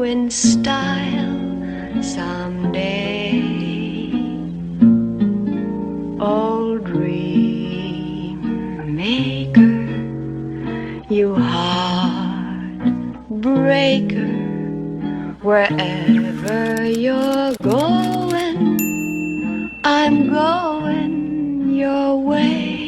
you in style someday. Oh, dream maker, you heartbreaker, wherever you're going, I'm going your way.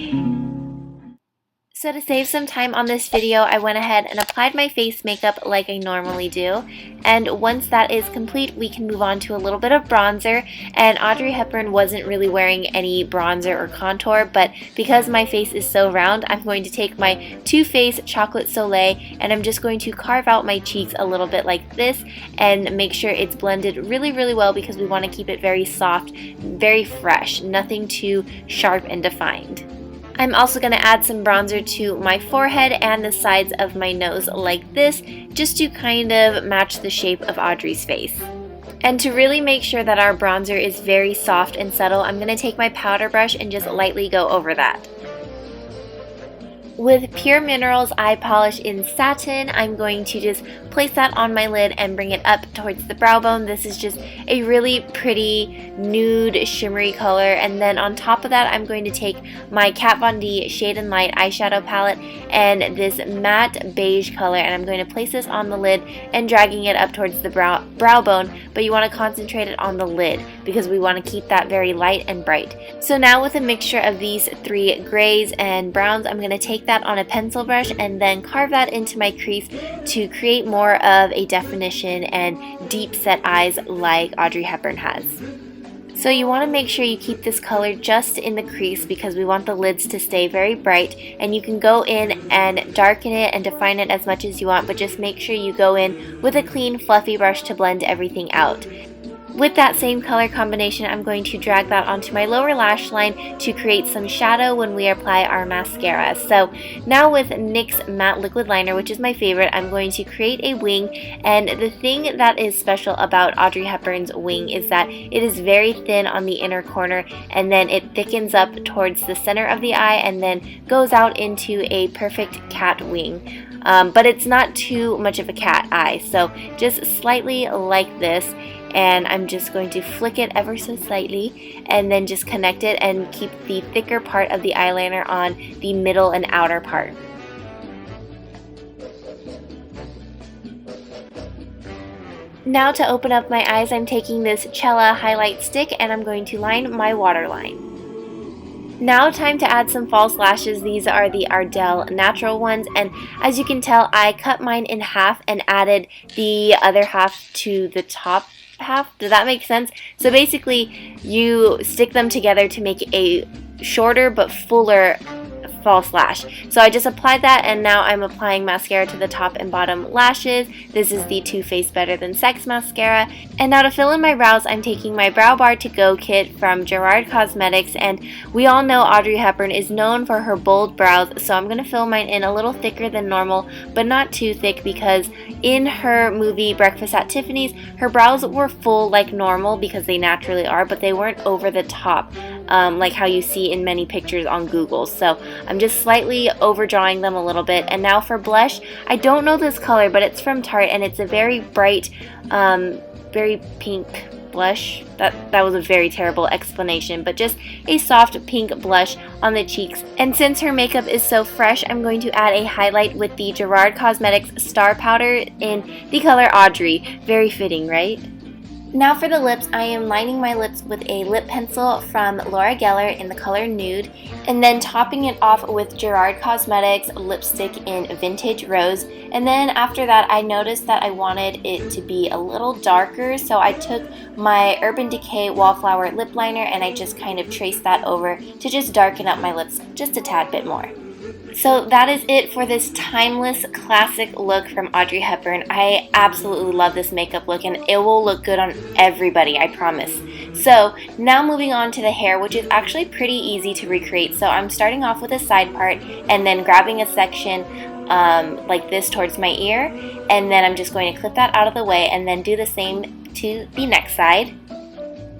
So to save some time on this video, I went ahead and applied my face makeup like I normally do. And once that is complete, we can move on to a little bit of bronzer. And Audrey Hepburn wasn't really wearing any bronzer or contour, but because my face is so round, I'm going to take my Too Faced Chocolate Soleil and I'm just going to carve out my cheeks a little bit like this and make sure it's blended really, really well because we want to keep it very soft, very fresh, nothing too sharp and defined. I'm also going to add some bronzer to my forehead and the sides of my nose like this, just to kind of match the shape of Audrey's face. And to really make sure that our bronzer is very soft and subtle, I'm going to take my powder brush and just lightly go over that. With Pure Minerals Eye Polish in Satin, I'm going to just place that on my lid and bring it up towards the brow bone. This is just a really pretty nude shimmery color, and then on top of that I'm going to take my Kat Von D Shade and Light eyeshadow palette and this matte beige color, and I'm going to place this on the lid and dragging it up towards the brow bone, but you want to concentrate it on the lid because we want to keep that very light and bright. So now with a mixture of these three grays and browns, I'm going to take that on a pencil brush and then carve that into my crease to create more of a definition and deep set eyes like Audrey Hepburn has. So you want to make sure you keep this color just in the crease because we want the lids to stay very bright, and you can go in and darken it and define it as much as you want, but just make sure you go in with a clean fluffy brush to blend everything out. With that same color combination, I'm going to drag that onto my lower lash line to create some shadow when we apply our mascara. So now with NYX Matte Liquid Liner, which is my favorite, I'm going to create a wing. And the thing that is special about Audrey Hepburn's wing is that it is very thin on the inner corner, and then it thickens up towards the center of the eye and then goes out into a perfect cat wing. But it's not too much of a cat eye, so just slightly like this. And I'm just going to flick it ever so slightly and then just connect it and keep the thicker part of the eyeliner on the middle and outer part. Now to open up my eyes, I'm taking this Cella highlight stick and I'm going to line my waterline. Now time to add some false lashes. These are the Ardell natural ones, and as you can tell, I cut mine in half and added the other half to the top half. Does that make sense? So basically you stick them together to make a shorter but fuller false lash. So I just applied that, and now I'm applying mascara to the top and bottom lashes. This is the Too Faced Better Than Sex mascara. And now to fill in my brows, I'm taking my Brow Bar To Go kit from Gerard Cosmetics, and we all know Audrey Hepburn is known for her bold brows, so I'm going to fill mine in a little thicker than normal, but not too thick, because in her movie Breakfast at Tiffany's, her brows were full like normal because they naturally are, but they weren't over the top like how you see in many pictures on Google. So I'm just slightly overdrawing them a little bit. And now for blush, I don't know this color, but it's from Tarte and it's a very bright, very pink blush. That was a very terrible explanation, but just a soft pink blush on the cheeks. And since her makeup is so fresh, I'm going to add a highlight with the Gerard Cosmetics Star Powder in the color Audrey. Very fitting, right? Now for the lips, I am lining my lips with a lip pencil from Laura Geller in the color Nude, and then topping it off with Gerard Cosmetics lipstick in Vintage Rose. And then after that, I noticed that I wanted it to be a little darker, so I took my Urban Decay Wallflower lip liner and I just kind of traced that over to just darken up my lips just a tad bit more. So that is it for this timeless classic look from Audrey Hepburn. I absolutely love this makeup look, and it will look good on everybody, I promise. So now moving on to the hair, which is actually pretty easy to recreate. So I'm starting off with a side part and then grabbing a section like this towards my ear, and then I'm just going to clip that out of the way and then do the same to the next side.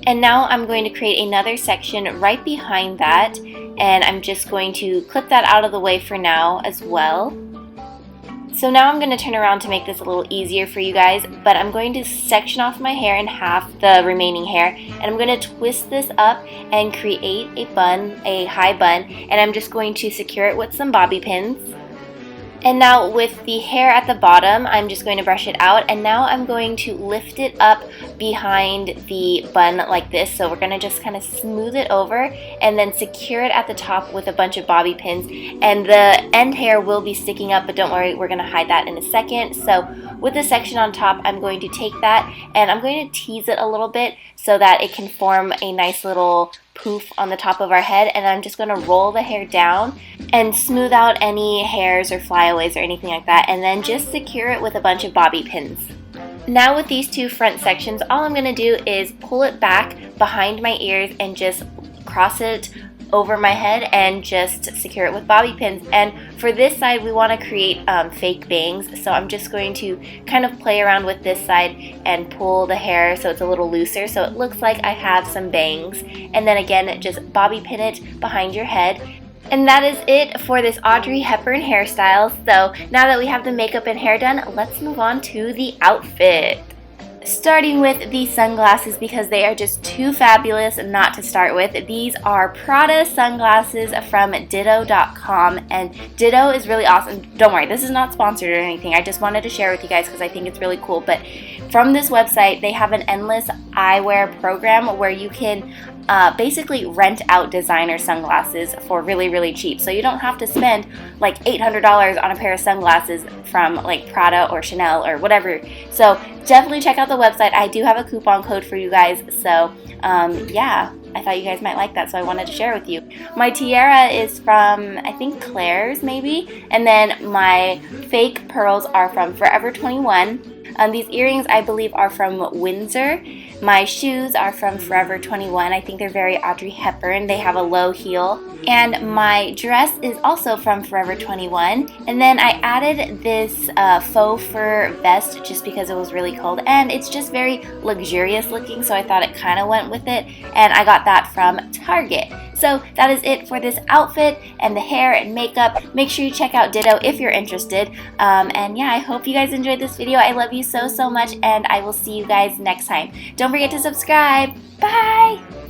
And now I'm going to create another section right behind that, and I'm just going to clip that out of the way for now as well. So now I'm going to turn around to make this a little easier for you guys, but I'm going to section off my hair in half, the remaining hair, and I'm going to twist this up and create a bun, a high bun, and I'm just going to secure it with some bobby pins. And now with the hair at the bottom, I'm just going to brush it out, and now I'm going to lift it up behind the bun like this. So we're going to just kind of smooth it over and then secure it at the top with a bunch of bobby pins. And the end hair will be sticking up, but don't worry, we're going to hide that in a second. So with the section on top, I'm going to take that and I'm going to tease it a little bit so that it can form a nice little poof on the top of our head, and I'm just going to roll the hair down and smooth out any hairs or flyaways or anything like that, and then just secure it with a bunch of bobby pins. Now with these two front sections, all I'm going to do is pull it back behind my ears and just cross it over my head and just secure it with bobby pins. And for this side, we want to create fake bangs, so I'm just going to kind of play around with this side and pull the hair so it's a little looser so it looks like I have some bangs, and then again just bobby pin it behind your head. And that is it for this Audrey Hepburn hairstyle. So now that we have the makeup and hair done, let's move on to the outfit. Starting with the sunglasses, because they are just too fabulous not to start with. These are Prada sunglasses from ditto.com, and Ditto is really awesome. Don't worry, this is not sponsored or anything. I just wanted to share with you guys because I think it's really cool. But from this website, they have an endless eyewear program where you can basically rent out designer sunglasses for really, really cheap. So you don't have to spend like $800 on a pair of sunglasses from like Prada or Chanel or whatever. So definitely check out the website. I do have a coupon code for you guys. So yeah, I thought you guys might like that, so I wanted to share with you. My tiara is from, I think, Claire's maybe. And then my fake pearls are from Forever 21. These earrings, I believe, are from Windsor. My shoes are from Forever 21. I think they're very Audrey Hepburn. They have a low heel. And my dress is also from Forever 21. And then I added this faux fur vest just because it was really cold. And it's just very luxurious looking, so I thought it kind of went with it. And I got that from Target. So that is it for this outfit and the hair and makeup. Make sure you check out Ditto if you're interested. And yeah, I hope you guys enjoyed this video. I love you so, so much, and I will see you guys next time. Don't forget to subscribe. Bye!